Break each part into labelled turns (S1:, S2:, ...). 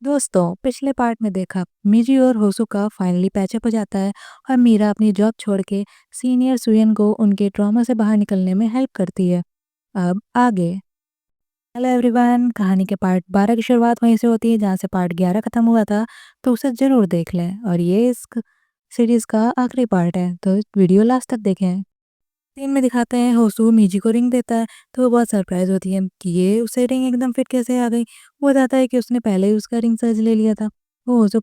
S1: दोस्तों, पिछले पार्ट में देखा मिजी और होसुका फाइनली पैचअप हो जाता है और मीरा अपनी जॉब छोड़ के सीनियर सुयन को उनके ट्रॉमा से बाहर निकलने में हेल्प करती है। अब आगे। हेलो एवरीवन, कहानी के पार्ट 12 की शुरुआत वहीं से होती है जहाँ से पार्ट 11 खत्म हुआ था। तो उसे जरूर देख लें और ये इस सीरीज का आखिरी पार्ट है, तो वीडियो लास्ट तक देखें। सीन में दिखाते हैं होसू मीजी को रिंग देता है, तो वो बहुत सरप्राइज होती है कि ये उसे रिंग एकदम फिट कैसे आ गई। वो बताता है कि उसने पहले ही उसका रिंग सर्च ले लिया था। वो होसू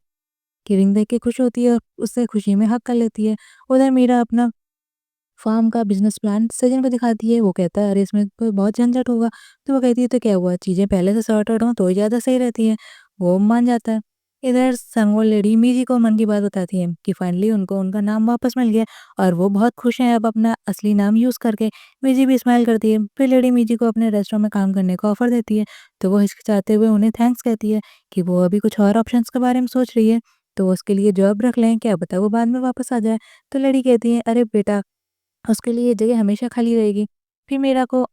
S1: की रिंग देख के खुश होती है और उससे खुशी में हक कर लेती है। उधर मीरा अपना फार्म का बिजनेस प्लान सजन को दिखाती है। वो कहता है अरे इसमें तो बहुत झंझट होगा। तो वो कहती है तो क्या हुआ, चीजें पहले से सॉर्ट आउट हों तो ही ज्यादा सही रहती है। वो मान जाता है। इधर संगोल लेडी मीजी को मन की बात बताती है कि फाइनली उनको उनका नाम वापस मिल गया और वो बहुत खुश हैं अब अपना असली नाम यूज करके। मीजी भी स्माइल करती है। फिर लेडी मीजी को अपने रेस्टोरेंट में काम करने का ऑफर देती है। तो वो हिचकिचाते हुए उन्हें थैंक्स कहती है कि वो अभी कुछ और ऑप्शंस के बारे में सोच रही है। तो उसके लिए जॉब रख लें, क्या पता वो बाद में वापस आ जाए। तो लड़ी कहती है अरे बेटा, उसके लिए ये जगह हमेशा खाली रहेगी। फिर मीरा को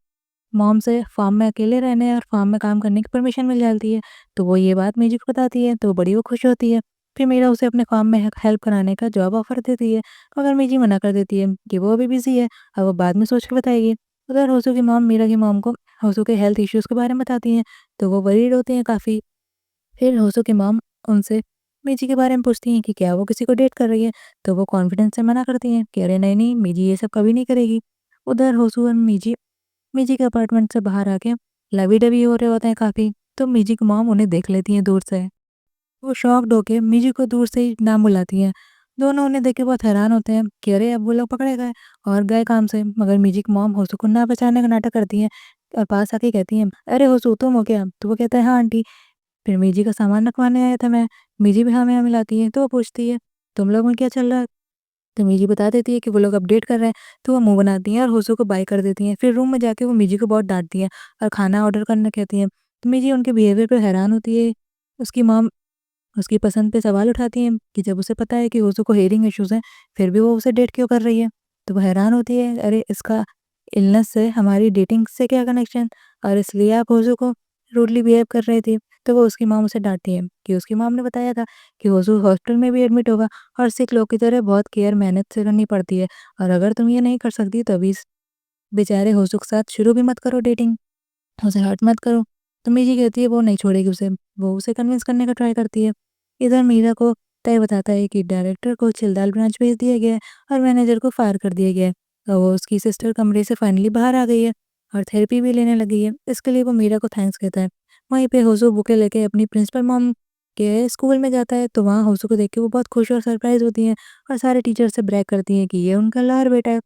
S1: मॉम से फार्म में अकेले रहने और फार्म में काम करने की परमिशन मिल जाती है। तो वो ये बात मीजी को बताती है, तो वो बड़ी वो खुश होती है। फिर मीरा उसे अपने फार्म में हेल्प कराने का जॉब ऑफर देती है, मगर मीजी मना कर देती है कि वो अभी बिजी है और वो बाद में सोच के बताएगी। उधर होसू की मॉम मीरा की मॉम को होसू के हेल्थ इश्यूज के बारे में बताती हैं। तो वो वरीड होते हैं काफ़ी। फिर होसू की मॉम उनसे मिजी के बारे में पूछती हैं कि क्या वो किसी को डेट कर रही है। तो वो कॉन्फिडेंस से मना करती हैं कि अरे नहीं नहीं, मिजी ये सब कभी नहीं करेगी। उधर होसू और मिजी मिजी के अपार्टमेंट से बाहर आके लवी डवी हो रहे होते हैं काफ़ी। तो मिजी की मॉम उन्हें देख लेती हैं दूर से। वो शॉक्ड होके मिजी को दूर से ही नाम बुलाती हैं। दोनों उन्हें देख के बहुत हैरान होते हैं कि अरे अब वो लोग पकड़े गए और गए काम से। मगर मिजी की मॉम होसू को ना बचाने का नाटक करती हैं और पास आके कहती हैं अरे होसू तुम हो क्या। तो वो कहता है हाँ आंटी, फिर मिजी का सामान रखवाने आया था मैं। मिजी भी हाँ में हाँ मिलाती है। तो वो पूछती है तुम लोग में क्या चल रहा है। तो मिजी बता देती है कि वो लोग अपडेट कर रहे हैं। तो वो मुंह बनाती हैं और होसू को बाय कर देती हैं। फिर रूम में जाके वो मिजी को बहुत डांटती हैं और खाना ऑर्डर करना कहती हैं। तो मिजी उनके बिहेवियर पर हैरान होती है। उसकी मॉम उसकी पसंद पे सवाल उठाती हैं कि जब उसे पता है कि होसू को हेयरिंग इश्यूज हैं, फिर भी वो उसे डेट क्यों कर रही है। तो वो हैरान होती है अरे इसका इलनेस से हमारी डेटिंग से क्या कनेक्शन, और इसलिए आप होसू को रूडली बिहेव कर रही थी। तो वो उसकी मॉम उसे डांटती है कि उसकी मॉम ने बताया था कि होसू हॉस्पिटल में भी एडमिट होगा और सिक लोग की तरह बहुत केयर मेहनत से करनी पड़ती है। और अगर तुम ये नहीं कर सकती तो अभी इस बेचारे होसू के साथ शुरू भी मत करो डेटिंग, उसे हर्ट मत करो। तो मिजी कहती है वो नहीं छोड़ेगी उसे। वो उसे कन्विंस करने का ट्राई करती है। इधर मीरा को तय बताता है कि डायरेक्टर को चिल्दाल ब्रांच भेज दिया गया है और मैनेजर को फायर कर दिया गया है। और वो उसकी सिस्टर कमरे से फाइनली बाहर आ गई है और थेरेपी भी लेने लगी है। इसके लिए वो मीरा को थैंक्स कहता है। वहीं पे होसू बुके लेके अपनी प्रिंसिपल मॉम के स्कूल में जाता है। तो वहाँ होसू को देख के वो बहुत खुश और सरप्राइज होती हैं और सारे टीचर से ब्रैग करती हैं कि ये उनका लार बेटा है।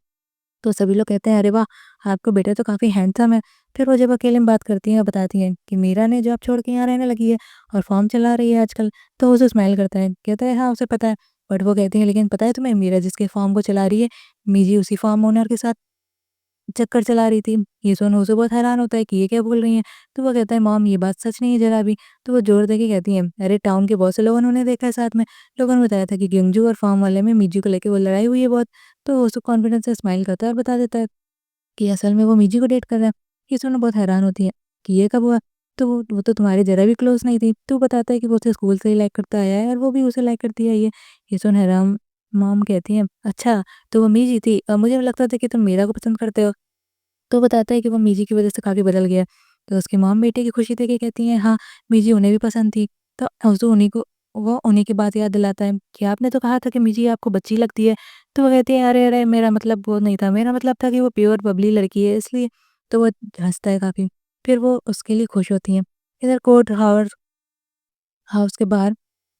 S1: तो सभी लोग कहते हैं अरे वाह, आपका बेटा तो काफ़ी हैंडसम है। फिर वो जब अकेले में बात करती हैं और बताती हैं कि मीरा ने जॉब छोड़ के यहाँ रहने लगी है और फॉर्म चला रही है आजकल। तो उसे स्माइल करता है, कहता है हाँ उसे पता है। बट वो कहती है लेकिन पता है तुम्हें, मीरा जिसके फॉर्म को चला रही है, मीजी उसी फॉर्म ओनर के साथ चक्कर चला रही थी। ये सुन उसे बहुत हैरान होता है कि ये क्या बोल रही हैं। तो वो कहता है मॉम ये बात सच नहीं है जरा भी। तो वो जोर देके कहती है अरे टाउन के बहुत से लोगों ने उन्हें देखा है साथ में। लोगों ने बताया था कि गंगजू और फॉर्म वाले में मीजू को लेकर वो लड़ाई हुई है बहुत। तो वो कॉन्फिडेंस से स्माइल करता है और बता देता है कि असल में वो मिजी को डेट कर रहा है। ये सुनकर बहुत हैरान होती है कि ये कब हुआ? तो वो तो तुम्हारे ज़रा भी क्लोज़ नहीं थी। तो वो बताता है कि वो उसे स्कूल से ही लाइक करता आया है और वो भी उसे लाइक करती आई है। ये सुन हैरान मॉम कहती हैं, "अच्छा, तो वो मिजी थी? मुझे लगता था कि तुम मीरा को पसंद करते हो।" तो बताता है कि वो मिजी की वज़ह से काफ़ी बदल गया। तो उसकी मॉम बेटे की खुशी देख के कहती हैं, "हाँ, मिजी उन्हें भी पसंद थी।" तो अज़ू उन्हीं की बात याद दिलाता है कि आपने तो कहा था कि मिजी आपको बच्ची लगती है। तो वो कहती है, "अरे, अरे! मेरा मतलब वो नहीं था। मेरा मतलब था कि वो प्योर बबली लड़की है इसलिए।" तो वो हँसता है काफ़ी। फिर वो उसके लिए खुश होती हैं। इधर कोर्ट हाउस के बाहर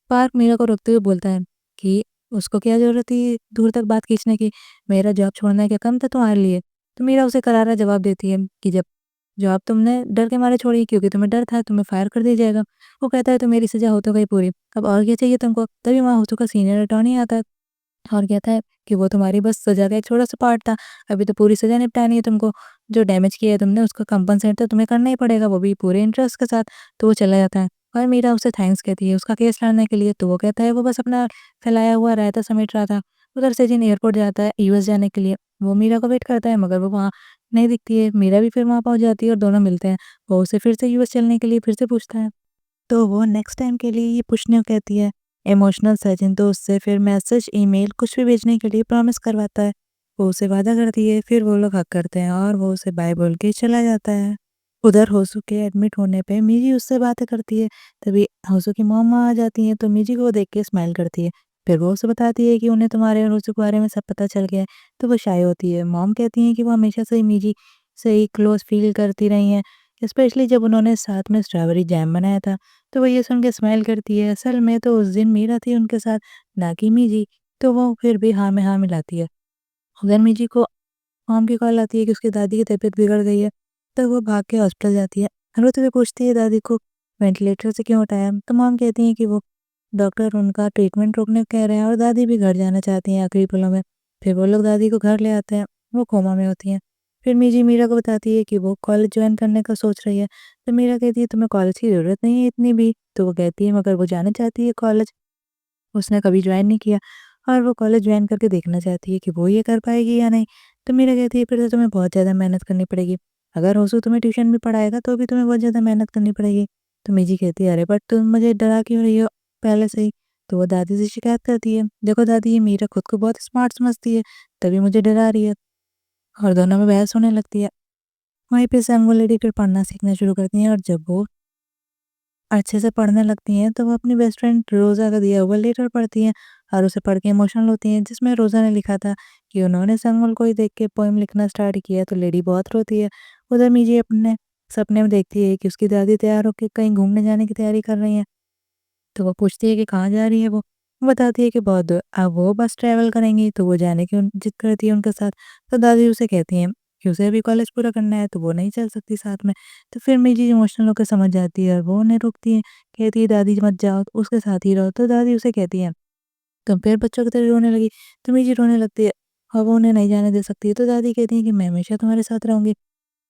S1: पार्क मीरा को रोकते हुए बोलता है कि उसको क्या ज़रूरत थी दूर तक बात खींचने की? मेरा जॉब छोड़ना क्या कम था तुम्हारे लिए? तो मीरा उसे करारा जवाब देती है कि जब जॉब तुमने डर के मारे छोड़ी क्योंकि तुम्हें डर था तुम्हें फायर कर दिया जाएगा। वो कहता है तो मेरी सज़ा हो तो गई पूरी, अब और क्या चाहिए तुमको? तभी वहाँ हो चुका सीनियर अटॉर्नी आता है और कहता है कि वो तुम्हारी बस सज़ा का एक छोटा-सा पार्ट था, अभी तो पूरी सज़ा निपटानी है तुमको। जो डैमेज किया है तुमने उसका कंपनसेट तो तुम्हें करना ही पड़ेगा, वो भी पूरे इंटरेस्ट के साथ। तो वो चला जाता है और मीरा उसे थैंक्स कहती है उसका केस लड़ने के लिए। तो वो कहता है वो बस अपना फैलाया हुआ रायता समेट रहा था। उधर से जिन एयरपोर्ट जाता है यूएस जाने के लिए, वो मीरा को वेट करता है मगर वो वहाँ नहीं दिखती है। मीरा भी फिर वहाँ पहुँच जाती है और दोनों मिलते हैं। वो उसे फिर से यूएस चलने के लिए फिर से पूछता है। तो वो नेक्स्ट टाइम के लिए ये पूछने को कहती है। इमोशनल सचिन तो उससे फिर मैसेज, ईमेल कुछ भी भेजने के लिए प्रॉमिस करवाता है। वो उसे वादा करती है, फिर वो लोग हग करते हैं और वो उसे बाय बोल के चला जाता है। उधर होसू के एडमिट होने पे मिजी उससे बातें करती है। तभी होसू की मॉम आ जाती है तो मिजी को वो देख के स्माइल करती है। फिर वो उसे बताती है कि उन्हें तुम्हारे और होसू के बारे में सब पता चल गया है। तो वो शाय होती है। मॉम कहती है कि वो हमेशा से ही मिजी से ही क्लोज फील करती रही हैं, स्पेशली जब उन्होंने साथ में स्ट्रॉबेरी जैम बनाया था। तो वो ये सुन के स्माइल करती है। असल में तो उस दिन मीरा थी उनके साथ, ना कि मिजी। तो वो फिर भी हाँ में हाँ मिलाती है। उधर मिजी को मॉम की कॉल आती है कि उसकी दादी की तबीयत बिगड़ गई है। तो वो भाग के हॉस्पिटल जाती है। रोते हुए पूछती है दादी को वेंटिलेटर से क्यों उठाया। तो मॉम कहती है कि वो डॉक्टर उनका ट्रीटमेंट रोकने को कह रहे हैं और दादी भी घर जाना चाहती हैं आखिरी पलों में। फिर वो लोग दादी को घर ले आते हैं। वो कोमा में होती हैं। फिर मिजी मीरा को बताती है कि वो कॉलेज ज्वाइन करने का सोच रही है। तो मीरा कहती है तुम्हें कॉलेज की ज़रूरत नहीं है इतनी भी। तो वो कहती है मगर वो जाना चाहती है कॉलेज, उसने कभी ज्वाइन नहीं किया और वो कॉलेज ज्वाइन करके देखना चाहती है कि वो ये कर पाएगी या नहीं। तो मीरा कहती है फिर तो तुम्हें बहुत ज़्यादा मेहनत करनी पड़ेगी। अगर होसू तुम्हें ट्यूशन भी पढ़ाएगा तो भी तुम्हें बहुत ज़्यादा मेहनत करनी पड़ेगी। तो मिजी कहती है अरे बट तुम मुझे डरा क्यों रही हो पहले से ही। तो वो दादी से शिकायत करती है, देखो दादी ये मीरा खुद को बहुत स्मार्ट समझती है, तभी मुझे डरा रही है। और दोनों में बहस होने लगती है। वहीं पे संगो लेडी फिर पढ़ना सीखना शुरू करती हैं और जब वो अच्छे से पढ़ने लगती हैं तो वो अपनी बेस्ट फ्रेंड रोज़ा का दिया हुआ लेटर पढ़ती हैं और उसे पढ़ के इमोशनल होती हैं, जिसमें रोज़ा ने लिखा था कि उन्होंने संगुल को ही देख के पोएम लिखना स्टार्ट किया। तो लेडी बहुत रोती है। उधर मीजी अपने सपने में देखती है कि उसकी दादी तैयार होकर कहीं घूमने जाने की तैयारी कर रही हैं। तो वो पूछती है कि कहाँ जा रही है वो बताती है कि बहुत दूर। अब वो बस ट्रैवल करेंगी तो वो जाने की जिद करती है उनके साथ। तो दादी उसे कहती हैं कि उसे अभी कॉलेज पूरा करना है तो वो नहीं चल सकती साथ में। तो फिर मिजी इमोशनल होकर समझ जाती है और वो उन्हें रोकती है, कहती है दादी मत जाओ, उसके साथ ही रहो। तो दादी उसे कहती है तुम फिर बच्चों की तरह रोने लगी। तो मिजी रोने लगती है और वो उन्हें नहीं जाने दे सकती है। तो दादी कहती है कि मैं हमेशा तुम्हारे साथ रहूंगी,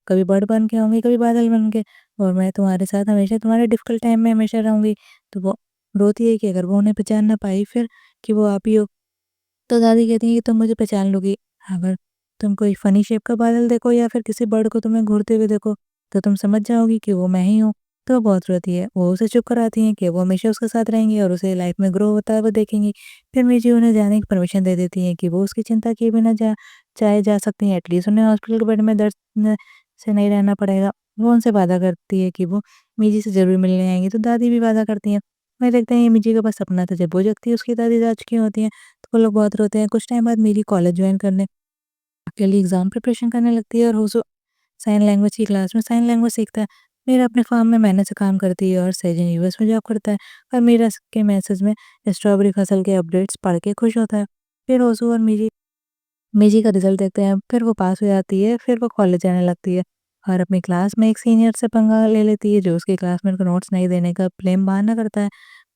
S1: कभी बर्ड बन के आऊँगी, कभी बादल बन के, और मैं तुम्हारे साथ हमेशा तुम्हारे डिफ़िकल्ट टाइम में हमेशा रहूँगी। तो वो रोती है कि अगर वो उन्हें पहचान ना पाई फिर कि वो आप ही हो। तो दादी कहती हैं कि तुम मुझे पहचान लोगी, अगर तुम कोई फ़नी शेप का बादल देखो या फिर किसी बर्ड को तुम्हें घूरते हुए देखो, तो तुम समझ जाओगी कि वो मैं ही हूँ। तो वो बहुत रोती है। वो उसे चुप कराती हैं कि वो हमेशा उसके साथ रहेंगी और उसे लाइफ़ में ग्रो होता हुआ देखेंगी। फिर मिर्ची उन्हें जाने की परमिशन दे देती हैं कि वो उसकी चिंता किए बिना चाहे जा सकती हैं। एटलीस्ट उन्हें हॉस्पिटल के बेड में दर्द से नहीं रहना पड़ेगा। वो उनसे वादा करती है कि वो मिर्ची से ज़रूर मिलने आएँगी। तो दादी भी वादा करती हैं। वहीं देखते हैं ये मिर्ची का बस सपना था, जब वो जगती है उसकी दादी जा चुकी होती हैं। तो वो लोग बहुत रोते हैं। कुछ टाइम बाद मेरी कॉलेज ज्वाइन करने के लिए एग्ज़ाम प्रिपरेशन करने लगती है और होसो साइन लैंग्वेज की क्लास में साइन लैंग्वेज सीखता है। मीरा अपने फार्म में मेहनत से काम करती है और सैजन यूएस में जॉब करता है और मीरा के मैसेज में स्ट्रॉबेरी फसल के अपडेट्स पढ़ के खुश होता है। फिर होसू और मिजी मिजी का रिजल्ट देखते हैं, फिर वो पास हो जाती है, फिर वो कॉलेज जाने लगती है और अपनी क्लास में एक सीनियर से पंगा ले लेती है जो उसके क्लासमेट को नोट्स नहीं देने का ब्लेम बहाना करता है।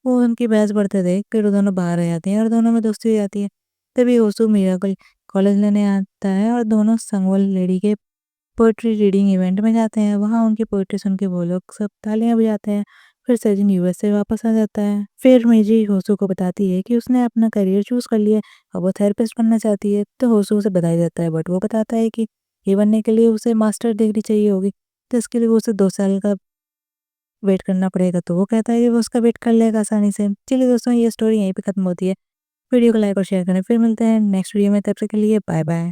S1: वो उनकी बहस बढ़ते देख फिर वो दोनों बाहर आ जाते हैं और दोनों में दोस्ती हो जाती है। तभी होसू मीरा को कॉलेज लेने आता है और दोनों संगवाल लेडी के पोएट्री रीडिंग इवेंट में जाते हैं। वहाँ उनकी पोएट्री सुन के वो लोग सब तालियां बजाते हैं। फिर सचिन यूएस से वापस आ जाता है। फिर मिजी होसू को बताती है कि उसने अपना करियर चूज कर लिया, अब वो थेरेपिस्ट बनना चाहती है। तो होसू उसे बधाई देता है, बट वो बताता है कि ये बनने के लिए उसे मास्टर डिग्री चाहिए होगी, तो इसके लिए वो उसे 2 साल का वेट करना पड़ेगा। तो वो कहता है कि वो उसका वेट कर लेगा आसानी से। चलिए दोस्तों, ये स्टोरी यहीं पे खत्म होती है। वीडियो को लाइक और शेयर करें। फिर मिलते हैं नेक्स्ट वीडियो में, तब तक के लिए बाय बाय।